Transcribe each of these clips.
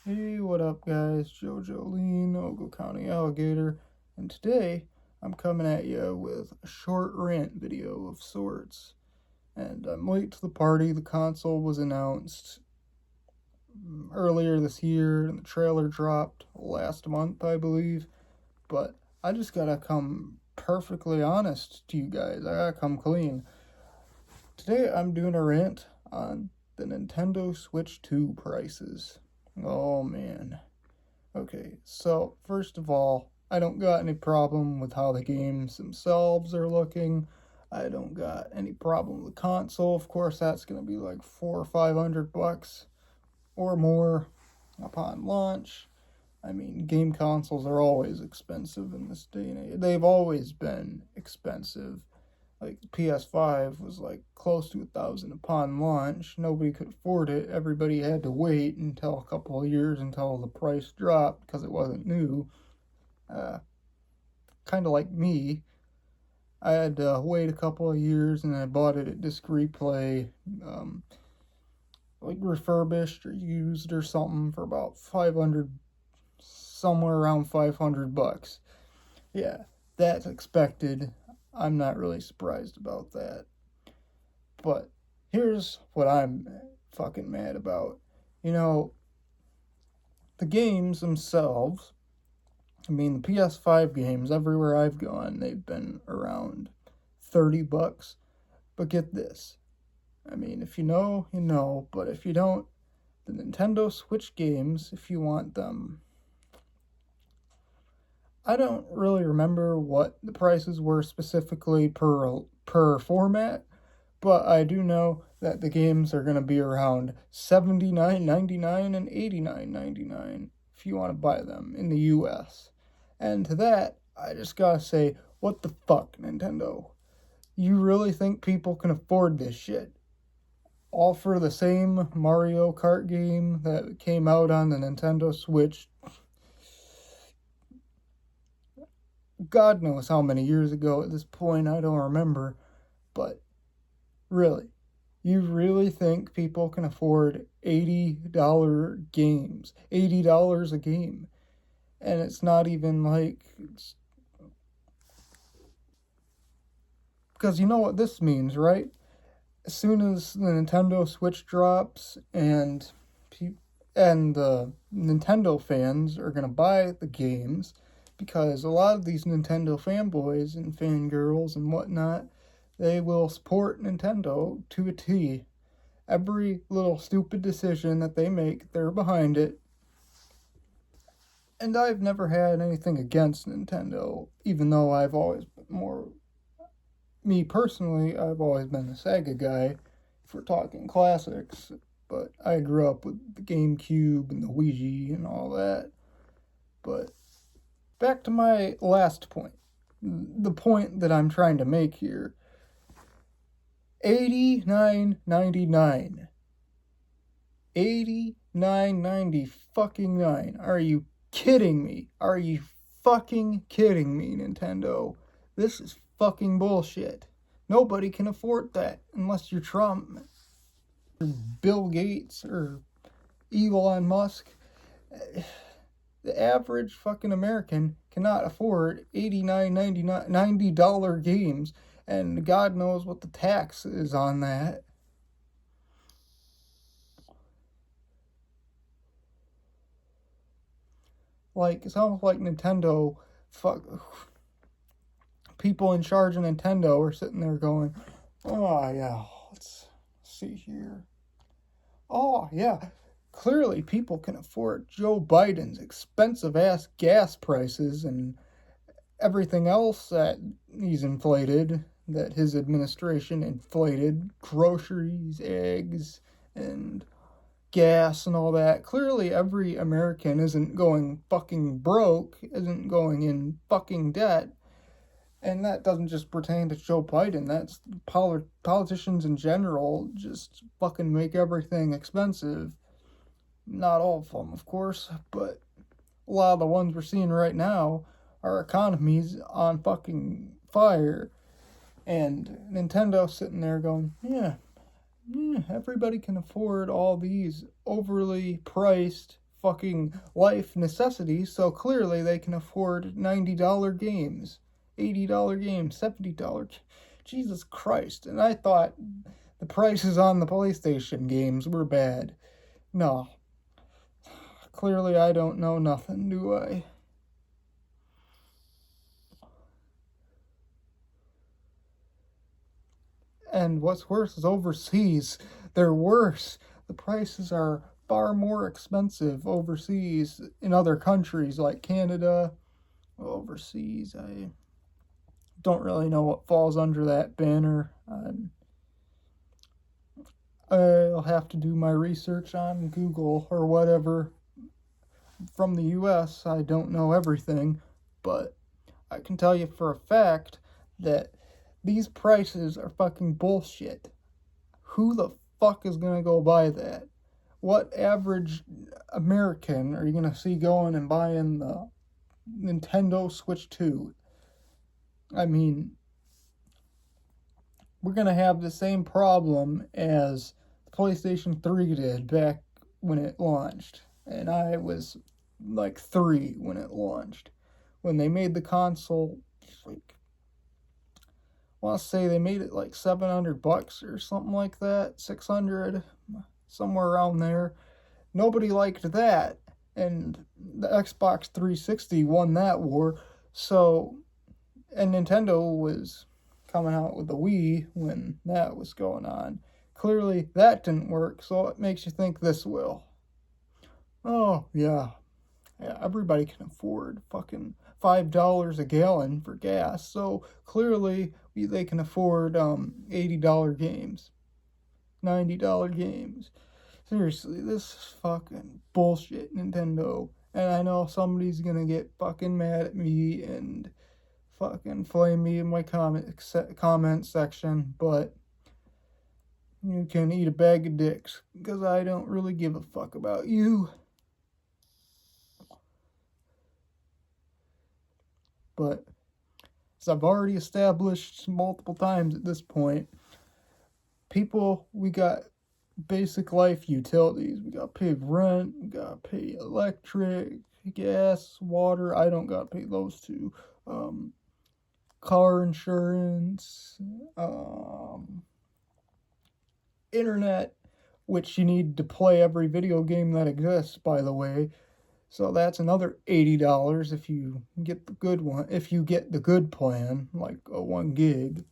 Hey, what up, guys? Jojo Lean, Ogle County Alligator, and today I'm coming at you with a short rant video of sorts. And I'm late to the party. The console was announced earlier this year, and the trailer dropped last month, I believe. But I just gotta come perfectly honest to you guys. I gotta come clean. Today I'm doing a rant on the Nintendo Switch 2 prices. Oh man. Okay, so first of all, I don't got any problem with how the games themselves are looking. I don't got any problem with the console. Of course, that's gonna be like $400 or $500 or more upon launch. I mean, game consoles are always expensive in this day and age. They've always been expensive. Like the PS5 was like close to 1,000 upon launch. Nobody could afford it. Everybody had to wait until a couple of years until the price dropped because it wasn't new. Uh, kind of like me. I had to wait a couple of years and I bought it at Disc Replay, like refurbished or used or something for about 500, somewhere around $500. Yeah, that's expected. I'm not really surprised about that. But here's what I'm fucking mad about. You know, the games themselves, I mean, the PS5 games, everywhere I've gone, they've been around $30. But get this. I mean, if you know, you know. But if you don't, the Nintendo Switch games, if you want them, I don't really remember what the prices were specifically per format, but I do know that the games are going to be around $79.99 and $89.99 if you want to buy them in the US. And to that, I just gotta say, what the fuck, Nintendo? You really think people can afford this shit? All for the same Mario Kart game that came out on the Nintendo Switch God knows how many years ago at this point, I don't remember. But really, you really think people can afford $80 games? $80 a game. And it's not even like. Because you know what this means, right? As soon as the Nintendo Switch drops and the Nintendo fans are going to buy the games, because a lot of these Nintendo fanboys and fangirls and whatnot, they will support Nintendo to a T. Every little stupid decision that they make, they're behind it. And I've never had anything against Nintendo, even though I've always been more. Me personally, I've always been a Sega guy, if we're talking classics. But I grew up with the GameCube and the Ouija and all that. But back to my last point. The point that I'm trying to make here. $89.99. $89.90 fucking 9. Are you kidding me? Are you fucking kidding me, Nintendo? This is fucking bullshit. Nobody can afford that unless you're Trump or Bill Gates or Elon Musk. The average fucking American cannot afford $89.99 $90 games, and God knows what the tax is on that. Like, it's almost like Nintendo, people in charge of Nintendo are sitting there going, oh yeah, let's see here. Oh yeah, clearly people can afford Joe Biden's expensive ass gas prices and everything else that he's inflated, that his administration inflated, groceries, eggs, and gas and all that. Clearly, every American isn't going fucking broke, isn't going in fucking debt. And that doesn't just pertain to Joe Biden. That's politicians in general just fucking make everything expensive. Not all of them, of course, but a lot of the ones we're seeing right now, our economy's on fucking fire. And Nintendo's sitting there going, yeah, everybody can afford all these overly priced fucking life necessity, so clearly they can afford $90 games, $80 games, $70. Jesus Christ. And I thought the prices on the PlayStation games were bad. No. Clearly I don't know nothing, do I? And what's worse is overseas. They're worse. The prices are far more expensive overseas in other countries like Canada. Overseas, I don't really know what falls under that banner. I'll have to do my research on Google or whatever. From the US, I don't know everything, but I can tell you for a fact that these prices are fucking bullshit. Who the fuck is gonna go buy that? What average American are you gonna see going and buying the Nintendo Switch 2? I mean, we're gonna have the same problem as the PlayStation 3 did back when it launched. And I was like 3 when it launched. When they made the console, like, I want to say they made it like $700 or something like that, 600, somewhere around there. Nobody liked that, and the Xbox 360 won that war. So, and Nintendo was coming out with the Wii when that was going on. Clearly that didn't work, so it makes you think this will. Oh, yeah, everybody can afford fucking $5 a gallon for gas, so clearly they can afford $80 games, $90 games. Seriously, this is fucking bullshit, Nintendo. And I know somebody's gonna get fucking mad at me and fucking flame me in my comment section, but you can eat a bag of dicks, because I don't really give a fuck about you. But as I've already established multiple times at this point, people, we got basic life utilities. We got to pay rent, we got to pay electric, gas, water. I don't got to pay those two. Car insurance, internet, which you need to play every video game that exists, by the way. So that's another $80 if you get the good one, if you get the good plan, like a 1 gig.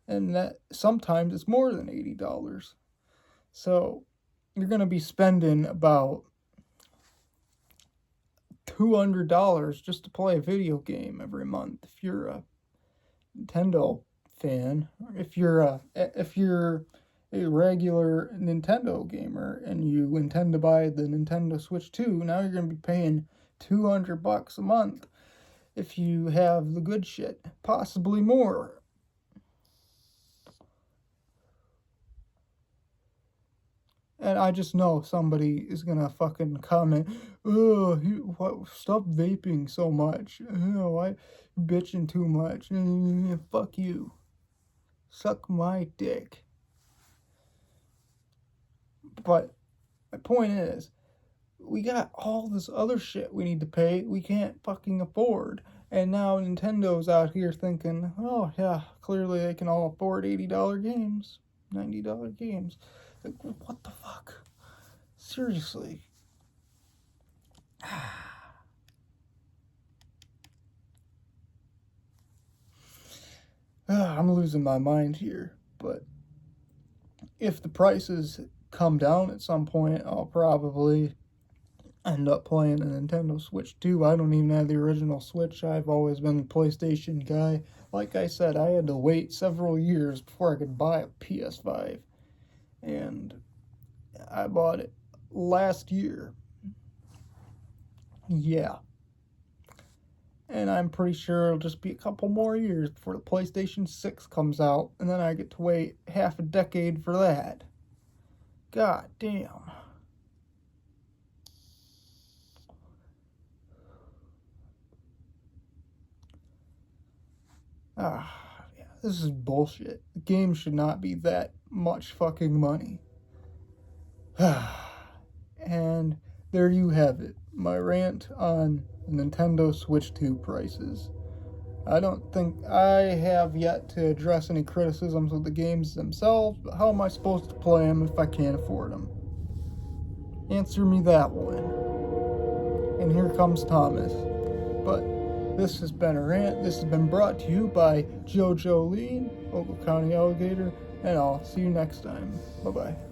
And that sometimes it's more than $80. So you're going to be spending about $200 just to play a video game every month if you're a Nintendo fan. Or if you're a regular Nintendo gamer and you intend to buy the Nintendo Switch 2, now you're going to be paying $200 a month if you have the good shit, possibly more. And I just know somebody is gonna fucking comment, oh, stop vaping so much. Oh, why bitching too much? Fuck you. Suck my dick. But my point is, we got all this other shit we need to pay we can't fucking afford. And now Nintendo's out here thinking, oh yeah, clearly they can all afford $80 games, $90 games. Like, what the fuck? Seriously. I'm losing my mind here, but if the prices come down at some point, I'll probably end up playing a Nintendo Switch 2. I don't even have the original Switch. I've always been a PlayStation guy. Like I said, I had to wait several years before I could buy a PS5. And I bought it last year. Yeah. And I'm pretty sure it'll just be a couple more years before the PlayStation 6 comes out, and then I get to wait half a decade for that. God damn. Yeah, this is bullshit. The game should not be that much fucking money. And there you have it. my rant on Nintendo Switch 2 prices. I don't think I have yet to address any criticisms of the games themselves, but how am I supposed to play them if I can't afford them? Answer me that one. And here comes Thomas. But this has been a rant. This has been brought to you by JoJo Lean, Ogle County Alligator, and I'll see you next time. Bye-bye.